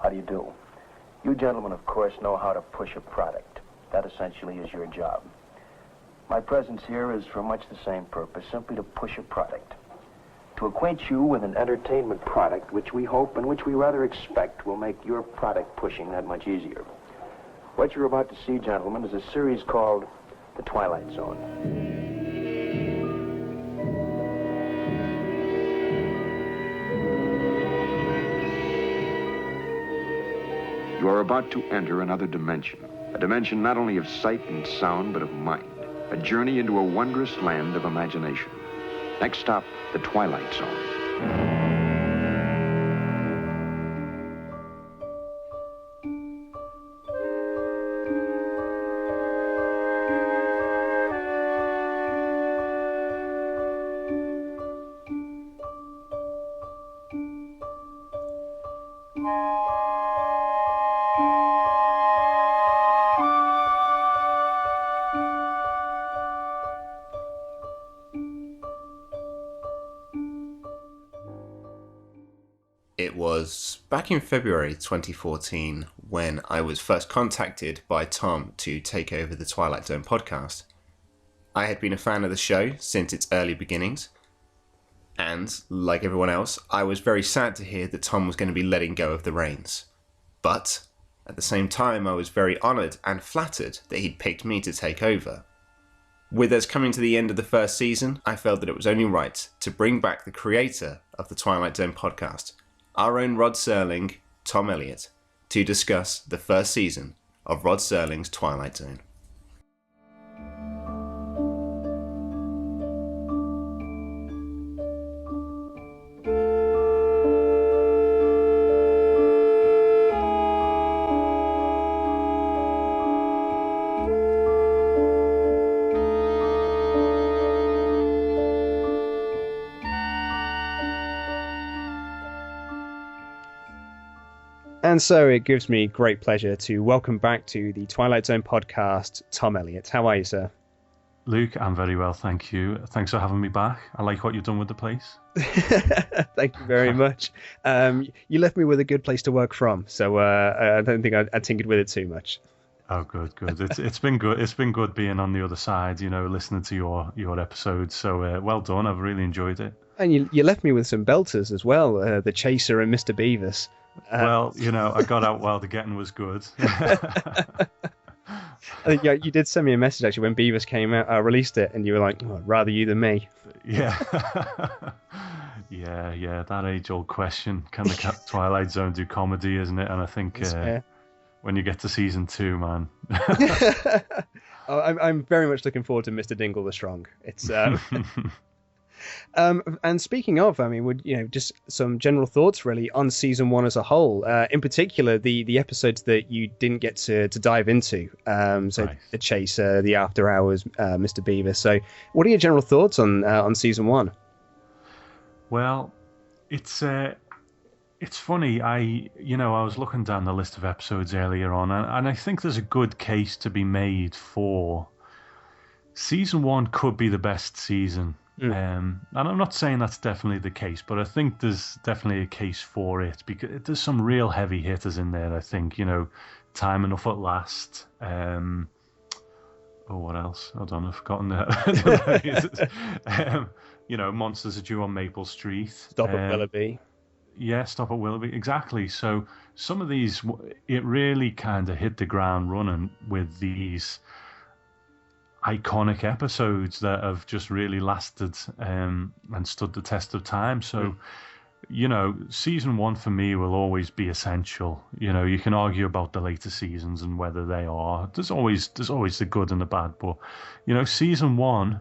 How do you do? You gentlemen, of course, know how to push a product. That essentially is your job. My presence here is for much the same purpose, simply to push a product. To acquaint you with an entertainment product which we hope and which we rather expect will make your product pushing that much easier. What you're about to see, gentlemen, is a series called The Twilight Zone. You are about to enter another dimension. A dimension not only of sight and sound, but of mind. A journey into a wondrous land of imagination. Next stop, the Twilight Zone. It was back in February 2014 when I was first contacted by Tom to take over the Twilight Zone podcast. I had been a fan of the show since its early beginnings, and, like everyone else, I was very sad to hear that Tom was going to be letting go of the reins. But, at the same time, I was very honoured and flattered that he'd picked me to take over. With us coming to the end of the first season, I felt that it was only right to bring back the creator of the Twilight Zone podcast, our own Rod Serling, Tom Elliot, to discuss the first season of Rod Serling's Twilight Zone. And so it gives me great pleasure to welcome back to the Twilight Zone podcast, Tom Elliot. How are you, sir? Luke, I'm very well, thank you. Thanks for having me back. I like what you've done with the place. Thank you very much. You left me with a good place to work from, so I don't think I tinkered with it too much. Oh, good. It's been good. It's been good being on the other side, listening to your episodes. So well done. I've really enjoyed it. And you left me with some belters as well, The Chaser and Mr. Beavis. Well, I got out while the getting was good. I think you did send me a message actually when Beavis came out. I released it, and you were like, "Oh, I'd rather you than me." Yeah, yeah. That age-old question: can the Twilight Zone do comedy? Isn't it? And I think when you get to season 2, man. I'm very much looking forward to Mr. Dingle the Strong. It's. And speaking of, just some general thoughts really on season 1 as a whole. In particular, the episodes that you didn't get to dive into. Nice. The Chaser, the After Hours, Mr. Beavis. So, what are your general thoughts on season 1? Well, it's funny. I was looking down the list of episodes earlier on, and I think there's a good case to be made for season 1 could be the best season. And I'm not saying that's definitely the case, but I think there's definitely a case for it because there's some real heavy hitters in there. I think Time Enough at Last. What else? I don't know. I've forgotten that. Monsters Are Due on Maple Street. Stop at Willoughby. Yeah, Stop at Willoughby. Exactly. So some of these, it really kind of hit the ground running with these iconic episodes that have just really lasted and stood the test of time. So, season 1 for me will always be essential. You can argue about the later seasons and whether they are. There's always the good and the bad, but season 1,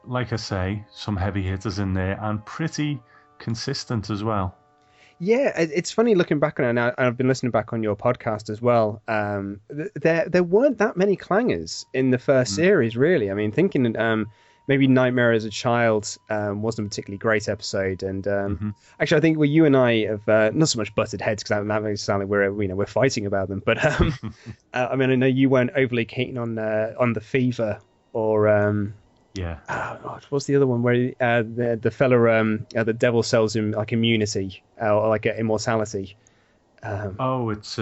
like I say, some heavy hitters in there and pretty consistent as well. Yeah, it's funny looking back on it now. I've been listening back on your podcast as well. There weren't that many clangers in the first series, really. I mean, thinking maybe Nightmare as a Child wasn't a particularly great episode, and actually, I think you and I have not so much butted heads because that makes it sound like we're fighting about them. But I know you weren't overly keen on the Fever or Yeah. Oh God, what's the other one where the fella, the devil sells him like immunity or like immortality? It's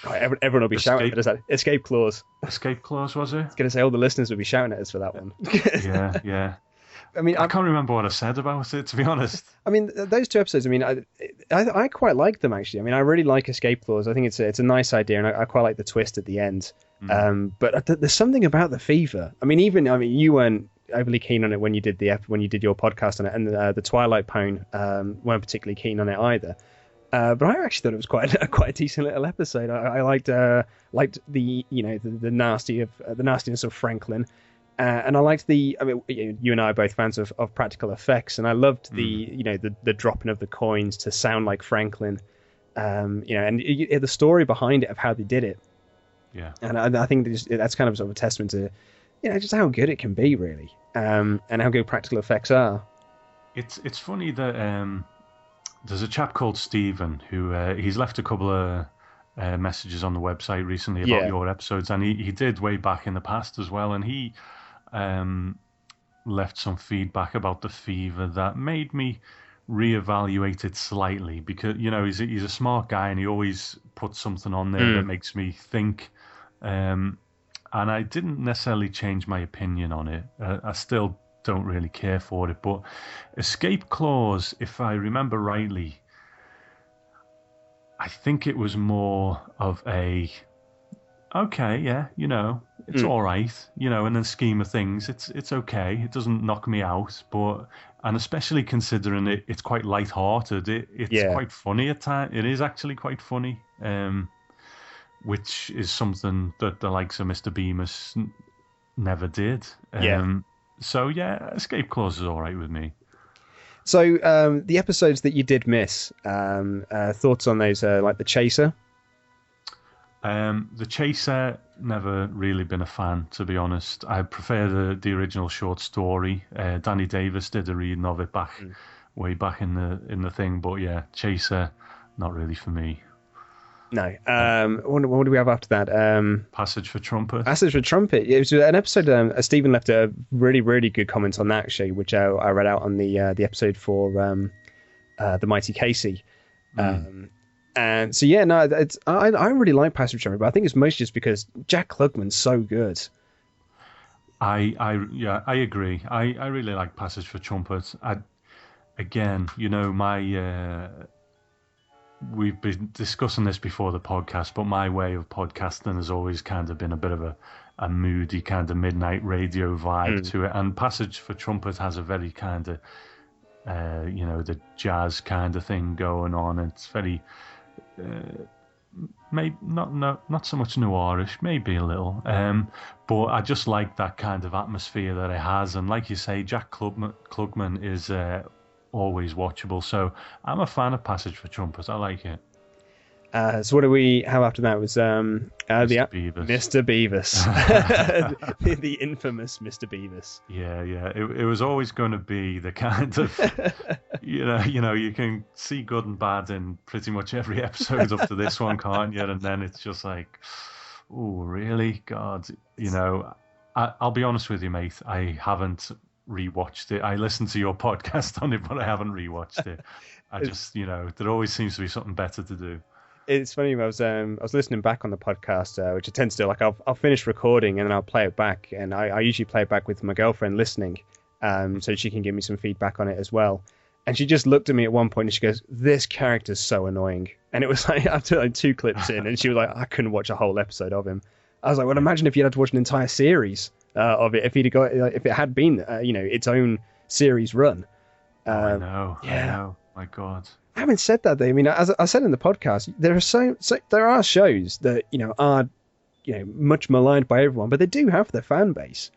everyone will be shouting at us. Escape clause. Escape clause, was it? I was going to say all the listeners will be shouting at us for that one. Yeah. I mean, I can't remember what I said about it, to be honest. I mean, those two episodes. I mean, I quite like them actually. I mean, I really like Escape Clause. I think it's a nice idea, and I quite like the twist at the end. But there's something about the fever. I mean, you weren't overly keen on it when you did your podcast on it, and the Twilight Pone weren't particularly keen on it either. But I actually thought it was quite a decent little episode. I liked the nastiness of Franklin. And I liked I mean, you and I are both fans of practical effects, and I loved the dropping of the coins to sound like Franklin, and the story behind it of how they did it. Yeah. And I think that's kind of sort of a testament to, just how good it can be, really, and how good practical effects are. It's funny that there's a chap called Stephen who he's left a couple of messages on the website recently about your episodes, and he did way back in the past as well, and he left some feedback about the fever that made me reevaluate it slightly, because he's a smart guy and he always puts something on there that makes me think, and I didn't necessarily change my opinion on it. I still don't really care for it, but Escape Clause, if I remember rightly, I think it was more of a it's all right, in the scheme of things, it's okay. It doesn't knock me out, and especially considering it's quite light-hearted, it's quite funny at times. It is actually quite funny, which is something that the likes of Mr. Bemis never did. So Escape Clause is all right with me. So the episodes that you did miss, thoughts on those, like The Chaser? The Chaser, never really been a fan, to be honest. I prefer the original short story. Danny Davis did a reading of it way back in the thing, but Chaser, not really for me. No. What do we have after that? Passage for Trumpet. Passage for Trumpet. It was an episode. Stephen left a really, really good comment on that, actually, which I read out on the episode for the Mighty Casey. And so I really like Passage for Trumpet, but I think it's mostly just because Jack Klugman's so good. I agree. I really like Passage for Trumpet. We've been discussing this before the podcast, but my way of podcasting has always kind of been a bit of a moody kind of midnight radio vibe to it, and Passage for Trumpet has a very kind of the jazz kind of thing going on. It's very maybe not so much noirish, maybe a little, but I just like that kind of atmosphere that it has, and like you say, Jack Klugman is always watchable, so I'm a fan of Passage for Trumpet. I like it. So what do we have after that? Was Mr. Beavis. Mr. Beavis. the infamous Mr. Beavis. Yeah. It was always going to be the kind of you can see good and bad in pretty much every episode up to this one, can't you? And then it's just like, oh really, God, I'll be honest with you, mate, I haven't rewatched it. I listened to your podcast on it, but I haven't rewatched it. I just there always seems to be something better to do. It's funny. I was listening back on the podcast, which I tend to do. Like I'll finish recording and then I'll play it back, and I usually play it back with my girlfriend listening, so she can give me some feedback on it as well. And she just looked at me at one point and she goes, "This character's so annoying." And it was like after like 2 clips in, and she was like, "I couldn't watch a whole episode of him." I was like, "Well, imagine if you had to watch an entire series of it. If it had been its own series run." I know. My God. Having said that, though, I mean, as I said in the podcast, there are shows that are much maligned by everyone, but they do have their fan base,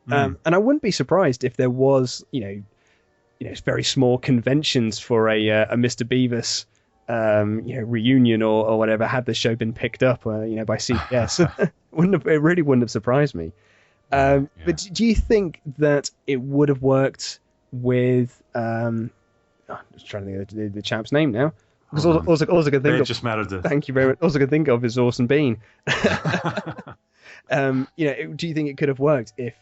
and I wouldn't be surprised if there was very small conventions for a Mr. Beavis reunion or whatever, had the show been picked up by CBS. It really wouldn't have surprised me. But do you think that it would have worked with I'm just trying to think of the champ's name now. Because all I could think of, just Meredith. Thank you very much. All I could think of is Orson Bean. Do you think it could have worked if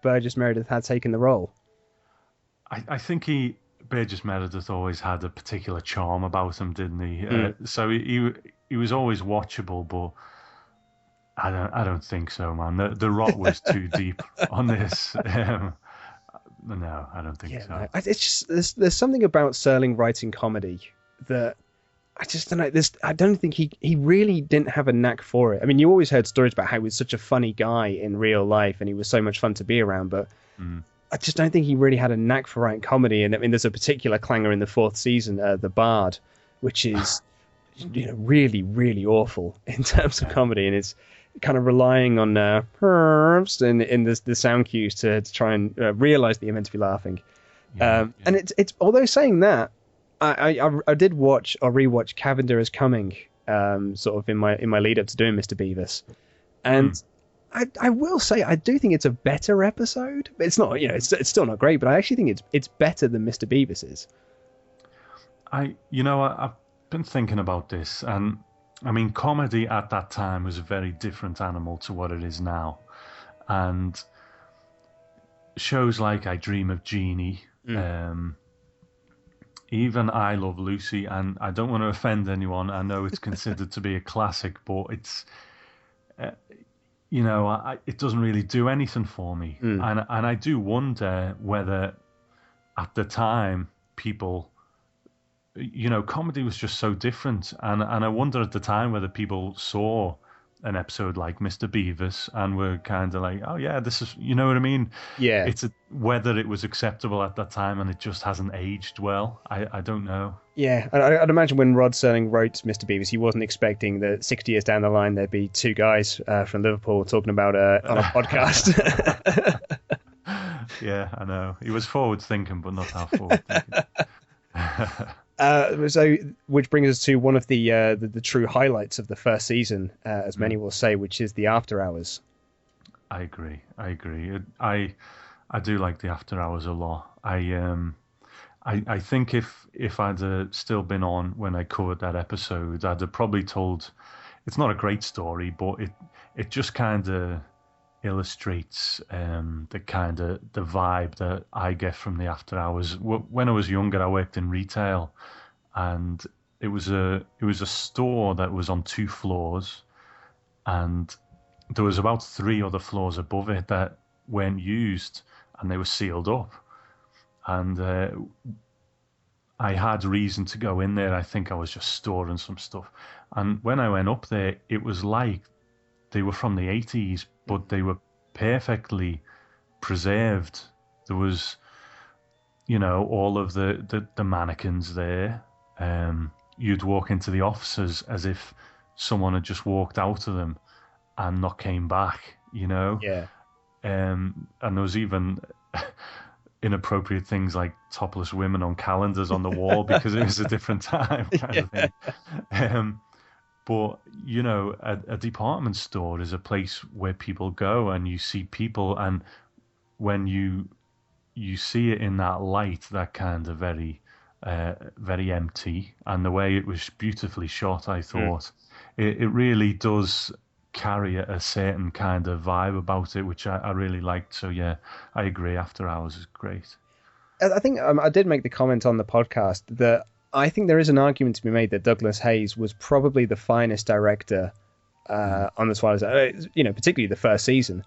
Burgess Meredith had taken the role? I think Burgess Meredith always had a particular charm about him, didn't he? So he was always watchable, but I don't think so, man. The rot was too deep on this. No, I don't think so. No. It's just there's something about Serling writing comedy that I just don't know. I don't think he really didn't have a knack for it. I mean, you always heard stories about how he was such a funny guy in real life and he was so much fun to be around, but I just don't think he really had a knack for writing comedy. And I mean, there's a particular clanger in the 4th season, The Bard, which is really, really awful in terms of comedy, and it's kind of relying on in the sound cues to try and realize that you're meant to be laughing. And it's although saying that, I did watch or rewatch Cavender is Coming sort of in my lead up to doing Mr. Beavis, and I will say I do think it's a better episode. It's not, it's still not great, but I actually think it's better than Mr. Beavis is. I've been thinking about this, and I mean, comedy at that time was a very different animal to what it is now, and shows like I Dream of Jeannie, even I Love Lucy, and I don't want to offend anyone. I know it's considered to be a classic, but it's, it doesn't really do anything for me. And I do wonder whether at the time people, comedy was just so different. And I wonder at the time whether people saw an episode like Mr. Beavis and were kind of like, oh yeah, this is, you know what I mean? Yeah. It's whether it was acceptable at that time and it just hasn't aged well. I don't know. Yeah, I'd imagine when Rod Serling wrote Mr. Beavis, he wasn't expecting that 60 years down the line there'd be two guys from Liverpool talking about on a podcast. Yeah, I know. He was forward thinking, but not that forward thinking. So, which brings us to one of the true highlights of the first season, as many will say, which is the After Hours. I agree. I do like the After Hours a lot. I think if I'd still been on when I covered that episode, I'd have probably told. It's not a great story, but it just kind of illustrates the vibe that I get from the After Hours. When I was younger, I worked in retail, and it was a store that was on 2 floors, and there was about 3 other floors above it that weren't used, and they were sealed up. And I had reason to go in there. I think I was just storing some stuff. And when I went up there, it was like they were from the 80s, but they were perfectly preserved. There was, all of the mannequins there. You'd walk into the offices as if someone had just walked out of them and not came back, Yeah. And there was even inappropriate things like topless women on calendars on the wall because it was a different time kind of thing. But, a department store is a place where people go and you see people, and when you see it in that light, that kind of very, very empty, and the way it was beautifully shot, I thought, it really does carry a certain kind of vibe about it, which I really liked. So yeah, I agree. After Hours is great. I think I did make the comment on the podcast that I think there is an argument to be made that Douglas Hayes was probably the finest director on the Twilight Zone, particularly the first season.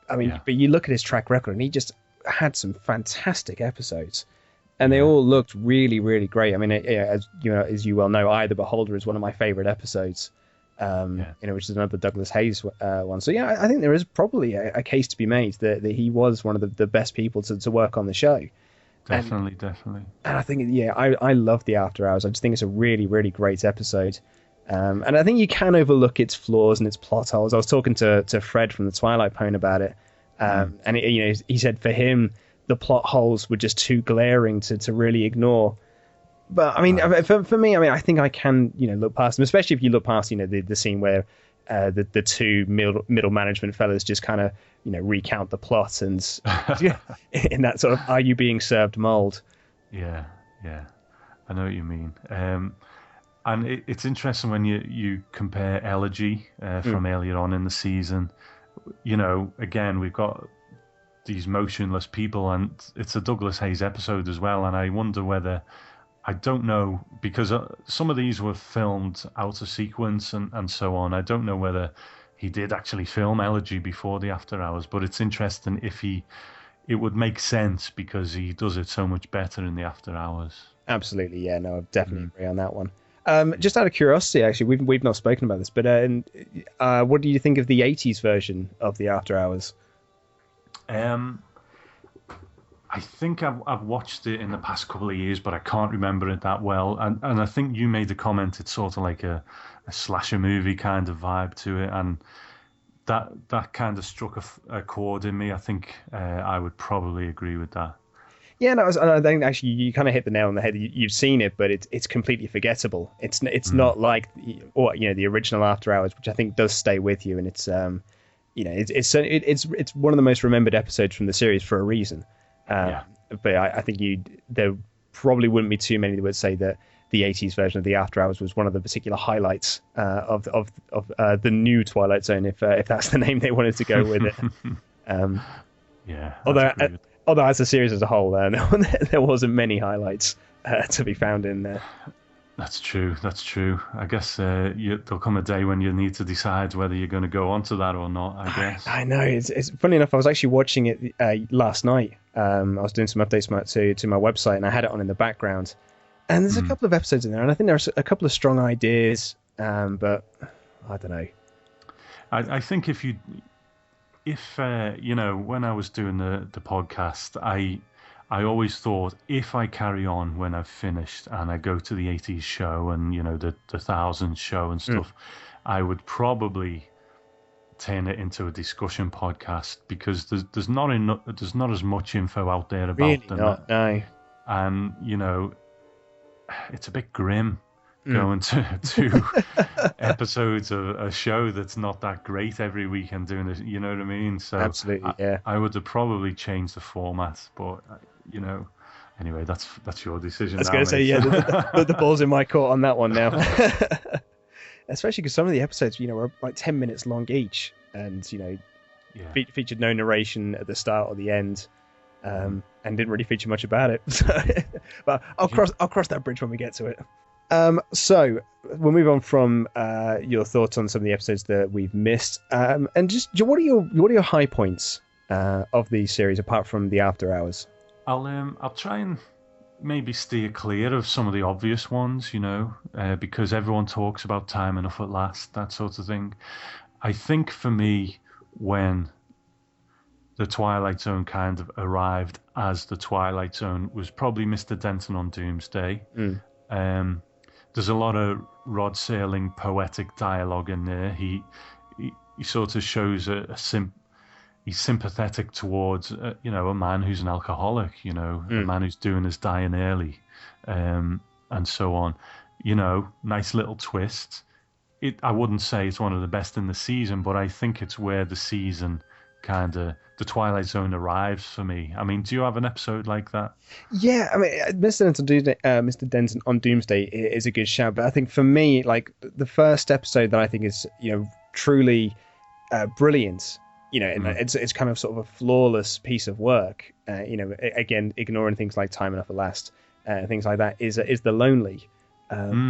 I mean, but you look at his track record and he just had some fantastic episodes, and they all looked really, really great. I mean, as you well know, I, the Beholder is one of my favorite episodes. Which is another Douglas Hayes one. So yeah, I think there is probably a case to be made that he was one of the best people to work on the show. Definitely. And I think, I love the After Hours. I just think it's a really, really great episode. And I think you can overlook its flaws and its plot holes. I was talking to Fred from the Twilight Pone about it, and he said for him the plot holes were just too glaring to really ignore. But I mean, for me, I think I can, look past them, especially if you look past, the scene where the two middle management fellas just kind of, recount the plot and in that sort of "are you being served" mold. Yeah, I know what you mean. And it's interesting when you compare Elegy from earlier on in the season again, we've got these motionless people, and it's a Douglas Hayes episode as well, and I wonder whether, I don't know, because some of these were filmed out of sequence and so on. I don't know whether he did actually film Elegy before the After Hours, but it's interesting if it would make sense because he does it so much better in the After Hours. Absolutely, yeah, no, I definitely agree on that one. Just out of curiosity, actually, we've not spoken about this, but what do you think of the 80s version of the After Hours? I think I've watched it in the past couple of years, but I can't remember it that well. And I think you made the comment it's sort of like a slasher movie kind of vibe to it, and that kind of struck a chord in me. I think I would probably agree with that. Yeah, no, I think actually you kind of hit the nail on the head. You've seen it, but it's completely forgettable. It's not like the original After Hours, which I think does stay with you, and it's it's one of the most remembered episodes from the series for a reason. But I think there probably wouldn't be too many that would say that the 80s version of the After Hours was one of the particular highlights of the new Twilight Zone, if that's the name they wanted to go with it. Although as a series as a whole, there wasn't many highlights to be found in there. That's true. I guess there'll come a day when you need to decide whether you're going to go on to that or not, I guess. I know. It's funny enough, I was actually watching it last night. I was doing some updates to my website, and I had it on in the background. And there's a couple of episodes in there, and I think there's a couple of strong ideas, but I don't know. I think if when I was doing the podcast, I always thought if I carry on when I've finished and I go to the 80s show and the 1000s show and stuff, I would probably turn it into a discussion podcast, because there's not as much info out there about really them. Not, no. And it's a bit grim going to episodes of a show that's not that great every week and doing it, you know what I mean? So absolutely, yeah. I would have probably changed the format, but anyway, that's your decision. I was going to say, yeah, the ball's in my court on that one now. Especially because some of the episodes, were like 10 minutes long each, and featured no narration at the start or the end, and didn't really feature much about it. But I'll cross that bridge when we get to it. So we'll move on from your thoughts on some of the episodes that we've missed, and just what are your high points of the series apart from the After Hours? I'll try and maybe steer clear of some of the obvious ones, because everyone talks about Time Enough at Last, that sort of thing. I think for me, when the Twilight Zone kind of arrived as the Twilight Zone, was probably Mr. Denton on Doomsday. There's a lot of Rod Serling poetic dialogue in there. He sort of shows he's sympathetic towards a man who's an alcoholic, a man who's doing his dying early, and so on. Nice little twist. I wouldn't say it's one of the best in the season, but I think it's where the season the Twilight Zone arrives for me. I mean, do you have an episode like that? Yeah, I mean, Mr. Denton on Doomsday is a good shout, but I think for me, like the first episode that I think is truly brilliant. It's kind of sort of a flawless piece of work. Again, ignoring things like Time Enough at Last, things like that, is The Lonely,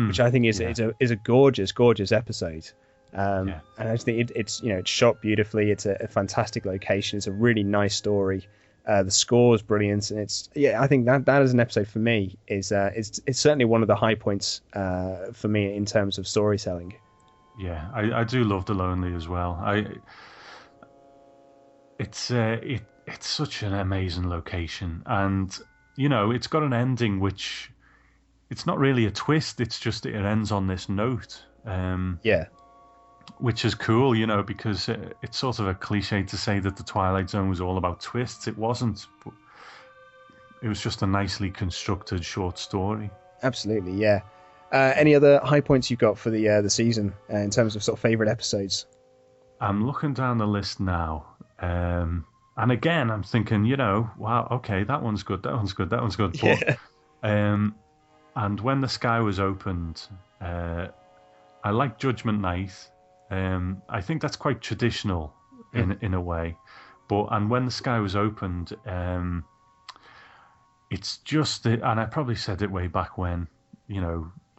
which I think is a gorgeous episode. And I just think it's shot beautifully. It's a fantastic location. It's a really nice story. The score is brilliant, and I think that is an episode for me it's certainly one of the high points for me in terms of storytelling. Yeah, I do love The Lonely as well. It's such an amazing location, and it's got an ending which it's not really a twist. It's just it ends on this note. Which is cool, because it's sort of a cliche to say that the Twilight Zone was all about twists. It wasn't. But it was just a nicely constructed short story. Absolutely, yeah. Any other high points you've got for the season in terms of sort of favourite episodes? I'm looking down the list now. And again, I'm thinking, wow, okay, that one's good. But, yeah. And When the Sky Was Opened, I like Judgment Night. I think that's quite traditional in a way. And when the sky was opened, it's just and I probably said it way back when,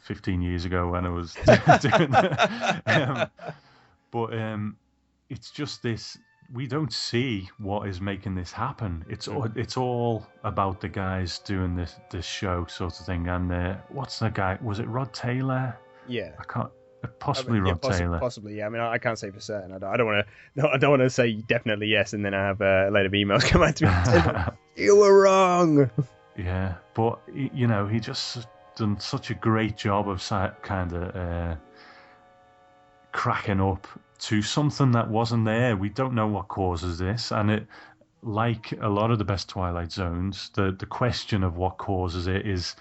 15 years ago when I was doing that. It's just this. We don't see what is making this happen. It's all about the guys doing this show sort of thing. And what's the guy? Was it Rod Taylor? Yeah, I can't. Possibly Rod Taylor. Possibly, yeah. I mean, I can't say for certain. I don't want to. I don't want to say definitely yes, and then I have a load of emails come out to me. You were wrong. Yeah, but he just done such a great job of kind of cracking up to something that wasn't there. We don't know what causes this, and it, like a lot of the best Twilight Zones, the question of what causes it is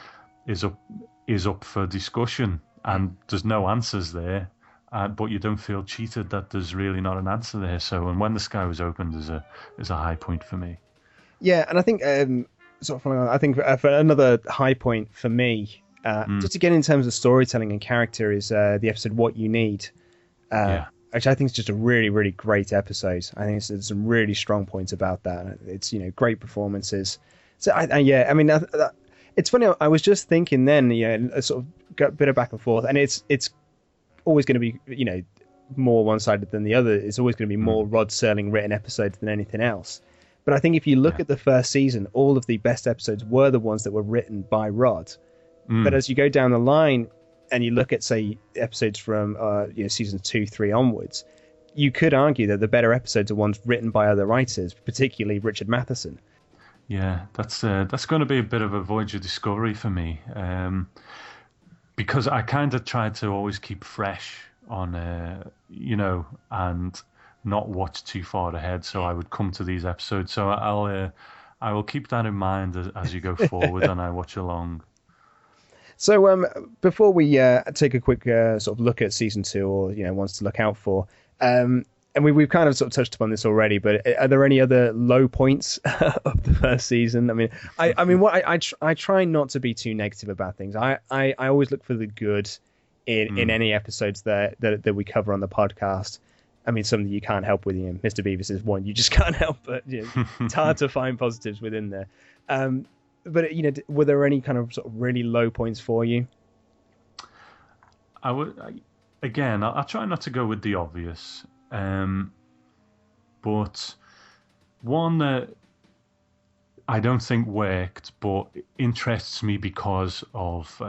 up for discussion, and there's no answers there. But you don't feel cheated that there's really not an answer there. So, and when the sky was opened is a high point for me. Yeah, and I think for another high point for me, just again in terms of storytelling and character, is the episode "What You Need." Which I think is just a really, really great episode. I think there's some really strong points about that. It's great performances. So it's funny. I was just thinking then, a sort of got a bit of back and forth, and it's always going to be more one-sided than the other. It's always going to be more Rod Serling written episodes than anything else. But I think if you look at the first season, all of the best episodes were the ones that were written by Rod. But as you go down the line, and you look at, say, episodes from season 2, 3 onwards, you could argue that the better episodes are ones written by other writers, particularly Richard Matheson. Yeah, that's going to be a bit of a voyage of discovery for me, because I kind of tried to always keep fresh on, and not watch too far ahead, so I would come to these episodes. So I will keep that in mind as you go forward and I watch along. So before we take a quick sort of look at season 2, or ones to look out for, and we've kind of sort of touched upon this already, but are there any other low points of the first season? I try not to be too negative about things. I always look for the good in any episodes that we cover on the podcast. I mean, some that you can't help with. Mr. Beavis is one you just can't help, but it's hard to find positives within there. But were there any kind of sort of really low points for you? I'll try not to go with the obvious, but one that I don't think worked, but interests me because of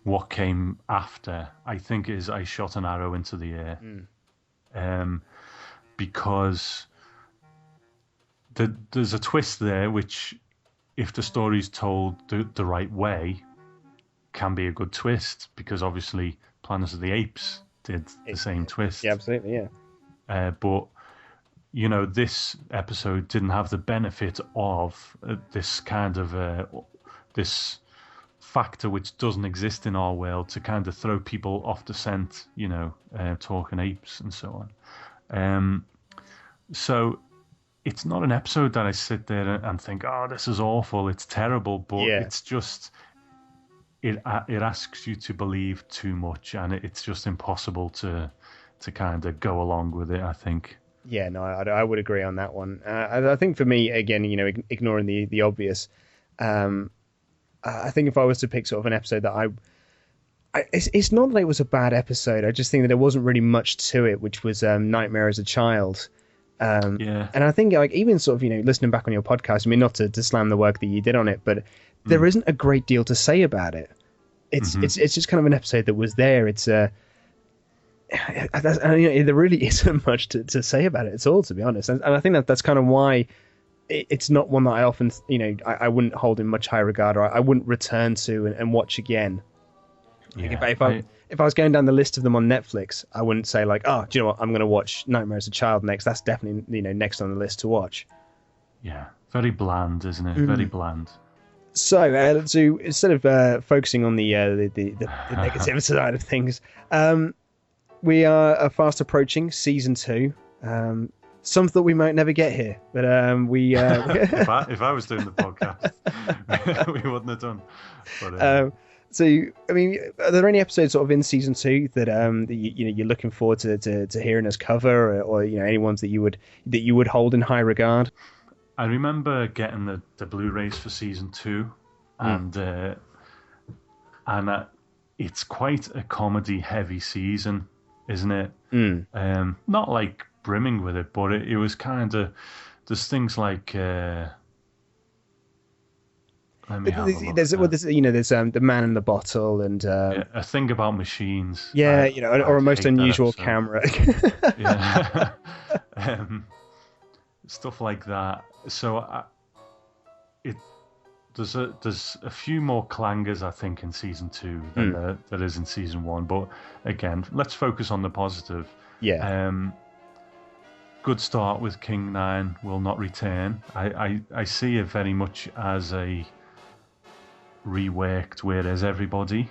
what came after, I think, is I shot an arrow into the air, because there's a twist there which, if the story's told the right way, can be a good twist, because obviously Planet of the Apes did the same twist. Yeah, absolutely, yeah. But this episode didn't have the benefit of this kind of this factor which doesn't exist in our world to kind of throw people off the scent, talking apes and so on. So it's not an episode that I sit there and think, oh, this is awful, it's terrible, but it's just, it asks you to believe too much, and it's just impossible to kind of go along with it, I think. Yeah, no, I would agree on that one. I think for me, again, ignoring the obvious, I think if I was to pick sort of an episode that it's not that it was a bad episode, I just think that there wasn't really much to it, which was Nightmare as a Child. And I think even sort of listening back on your podcast, I mean, not to slam the work that you did on it, but there isn't a great deal to say about it. It's just kind of an episode that was there. It's there really isn't much to say about it at all, to be honest. And I think that's kind of why it's not one that I often I wouldn't hold in much high regard, or I wouldn't return to and watch again. If I was going down the list of them on Netflix, I wouldn't say like, oh, do you know what, I'm going to watch Nightmare as a Child next. That's definitely next on the list to watch. Yeah, very bland, isn't it? Very bland. So instead of focusing on the negative side of things, we are fast approaching season 2. Some thought we might never get here, but we. If I was doing the podcast, we wouldn't have done. But, So, I mean, are there any episodes sort of in season 2 that that you're looking forward to hearing us cover, or any ones that you would hold in high regard? I remember getting the Blu-rays for season 2, and it's quite a comedy-heavy season, isn't it? Not like brimming with it, but it was kind of, there's things like. There's the Man in the Bottle and A Thing About Machines. Or A Most Unusual Camera. Yeah. Stuff like that. So there's a few more clangers, I think, in season 2 than there is in season 1. But again, let's focus on the positive. Yeah. Good start with King 9 Will Not Return. I see it very much as a reworked Where Is Everybody.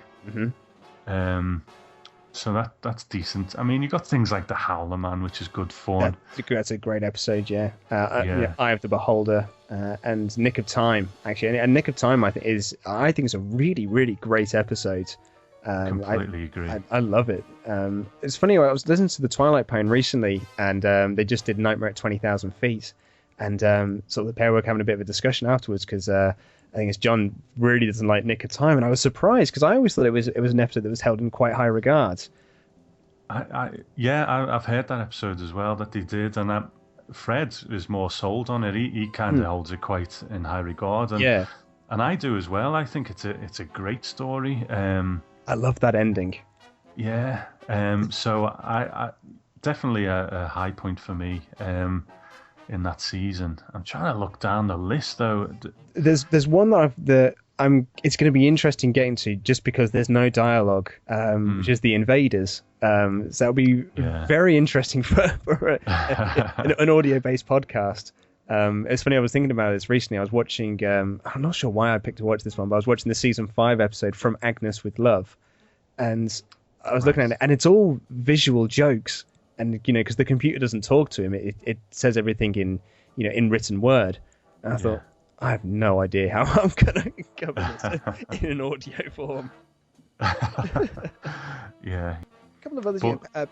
So that's decent. I mean, you got things like The Howler Man, which is good fun. That's a great episode, yeah. Eye of the Beholder and Nick of Time, actually. And Nick of Time, I think is a really, really great episode. Completely agree. I love it. It's funny, I was listening to the Twilight Pound recently, and they just did Nightmare at 20,000 Feet. And sort of the pair were having a bit of a discussion afterwards, because I think it's John really doesn't like Nick of Time, and I was surprised because I always thought it was an episode that was held in quite high regard. I've heard that episode as well that they did, and Fred is more sold on it. He kind of holds it quite in high regard, and I do as well. I think it's a great story. I love that ending. Yeah. So I definitely a high point for me. In that season, I'm trying to look down the list though. There's one that it's going to be interesting getting to, just because there's no dialogue, which is The Invaders. So that'll be very interesting for an audio-based podcast. It's funny, I was thinking about this recently. I was watching. I'm not sure why I picked to watch this one, but I was watching the season 5 episode From Agnes with Love, and I was looking at it, and it's all visual jokes. And because the computer doesn't talk to him, it says everything in written word. And I thought, I have no idea how I'm gonna cover this in an audio form. Yeah. A couple of others.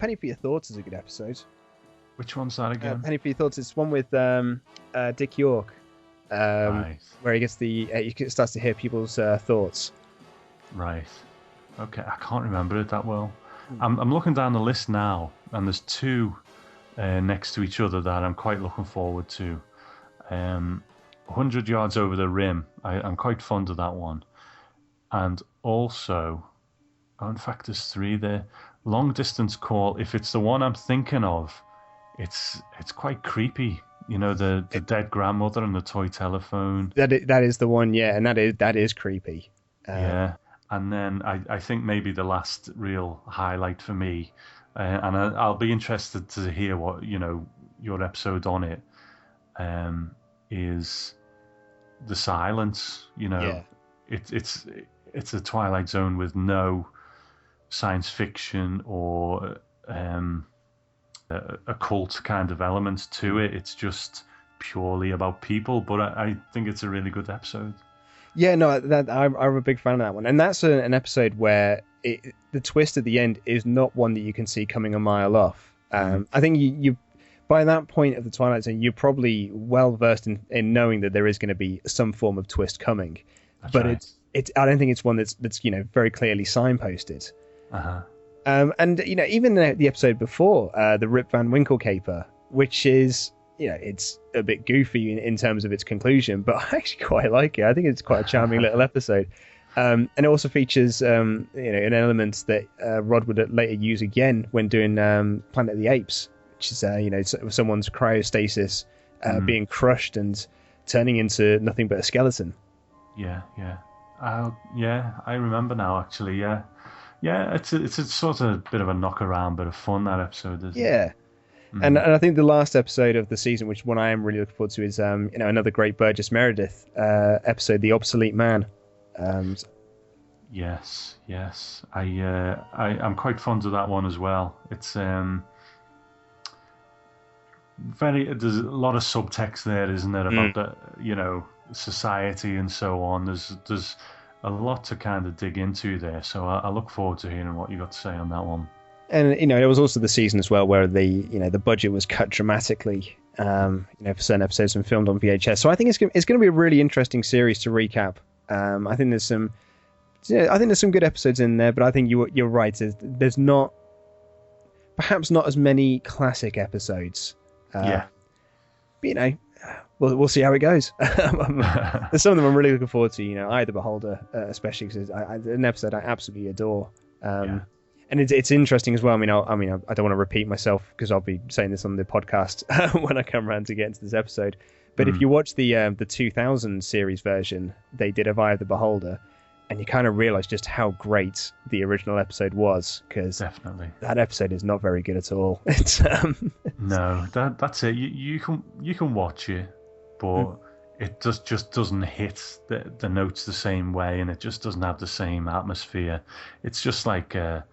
Penny for Your Thoughts is a good episode. Which one's that again? Penny for Your Thoughts is one with Dick York, where he starts to hear people's thoughts. Right. Okay, I can't remember it that well. I'm looking down the list now, and there's 2 next to each other that I'm quite looking forward to. 100 Yards Over the Rim, I'm quite fond of that one. And also, in fact, there's 3 there. Long Distance Call, if it's the one I'm thinking of, it's quite creepy. The dead grandmother and the toy telephone. That is the one, yeah, and that is creepy. Yeah. And then I think maybe the last real highlight for me, and I'll be interested to hear what your episode on it, is The Silence. It's a Twilight Zone with no science fiction or occult kind of elements to it. It's just purely about people, but I think it's a really good episode. Yeah, no, I'm a big fan of that one, and that's an episode where the twist at the end is not one that you can see coming a mile off. I think you by that point of the Twilight Zone, you're probably well versed in knowing that there is going to be some form of twist coming, but right. It's I don't think it's one that's very clearly signposted. And even the episode before, the Rip Van Winkle caper, which is. It's a bit goofy in terms of its conclusion, but I actually quite like it. I think it's quite a charming little episode. And it also features, an element that Rod would later use again when doing Planet of the Apes, which is, someone's cryostasis being crushed and turning into nothing but a skeleton. Yeah. I remember now, actually, yeah. Yeah, it's a sort of bit of a knock around, bit of fun, that episode, isn't it? Yeah. And I think the last episode of the season, which one I am really looking forward to, is another great Burgess Meredith episode, The Obsolete Man. Yes. I'm quite fond of that one as well. It's there's a lot of subtext there, isn't there, about the society and so on. There's a lot to kind of dig into there. So I look forward to hearing what you got to say on that one. And it was also the season as well where the budget was cut dramatically. For certain episodes and filmed on VHS. So I think it's going to be a really interesting series to recap. I think there's some good episodes in there, but I think you're right. There's perhaps not as many classic episodes. But we'll see how it goes. There's some of them I'm really looking forward to. Eye of the Beholder, especially because an episode I absolutely adore. And it's interesting as well. I don't want to repeat myself because I'll be saying this on the podcast when I come around to get into this episode. But if you watch the 2000 series version, they did of Eye of the Beholder, and you kind of realize just how great the original episode was, because definitely that episode is not very good at all. It's no, that's it. You can watch it, but it just doesn't hit the notes the same way, and it just doesn't have the same atmosphere. It's just like a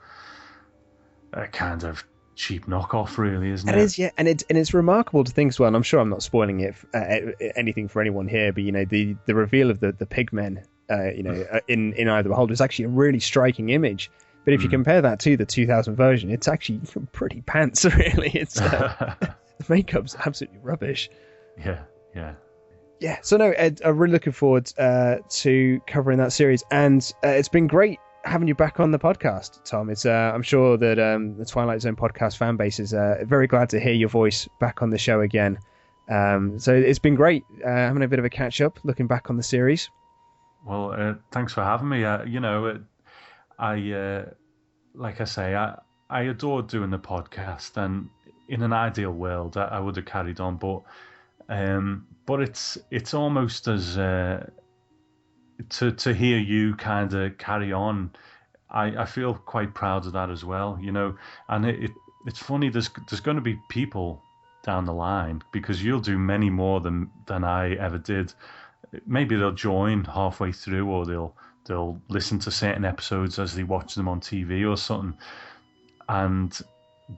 kind of cheap knockoff, really, isn't it? It is, yeah, and it's remarkable to think as well. And I'm sure I'm not spoiling it anything for anyone here, but the reveal of the pigmen, in Eye of the Beholder is actually a really striking image. But if you compare that to the 2000 version, it's actually pretty pants, really. It's the makeup's absolutely rubbish. Yeah. So no, Ed, I'm really looking forward to covering that series, and it's been great having you back on the podcast, Tom. It's I'm sure that the Twilight Zone podcast fan base is very glad to hear your voice back on the show again. So it's been great having a bit of a catch up, looking back on the series. Well, thanks for having me. I like I say, I adored doing the podcast, and in an ideal world, I would have carried on. But it's almost as to hear you kind of carry on. I feel quite proud of that as well, And it's funny. There's going to be people down the line, because you'll do many more than I ever did. Maybe they'll join halfway through, or they'll listen to certain episodes as they watch them on TV or something, and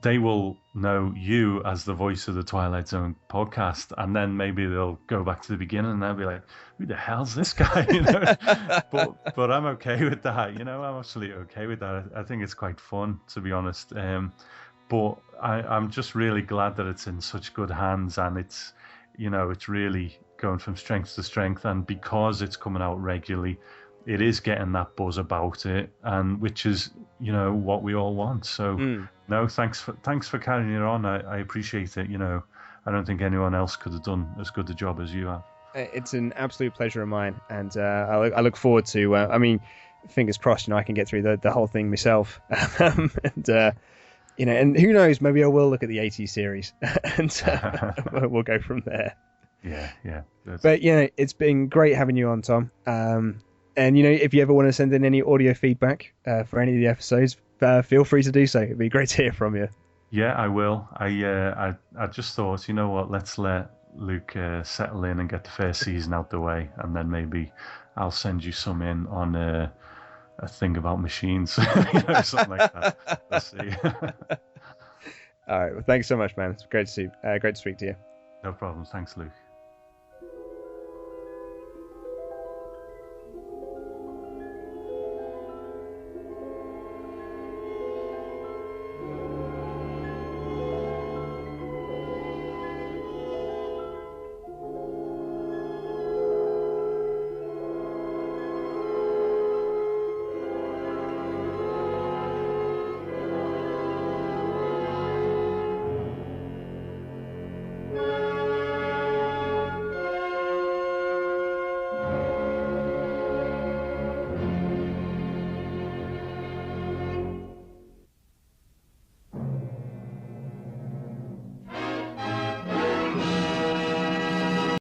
they will know you as the voice of the Twilight Zone podcast, and then maybe they'll go back to the beginning and they'll be like, "Who the hell's this guy?" But I'm okay with that. I'm absolutely okay with that. I think it's quite fun, to be honest. But I'm just really glad that it's in such good hands, and it's really going from strength to strength, and because it's coming out regularly, it is getting that buzz about it, and which is what we all want. So no, thanks for carrying it on. I appreciate it. I don't think anyone else could have done as good a job as you have. It's an absolute pleasure of mine, and I look forward to. Fingers crossed, I can get through the whole thing myself, and who knows, maybe I will look at the 80s series, and we'll go from there. Yeah. But it's been great having you on, Tom. And if you ever want to send in any audio feedback for any of the episodes, feel free to do so. It'd be great to hear from you. Yeah, I will. I just thought, let's let Luke settle in and get the first season out the way, and then maybe I'll send you some in on a thing about machines, something like that. Let's see. All right. Well, thanks so much, man. It's great to speak to you. No problem. Thanks, Luke.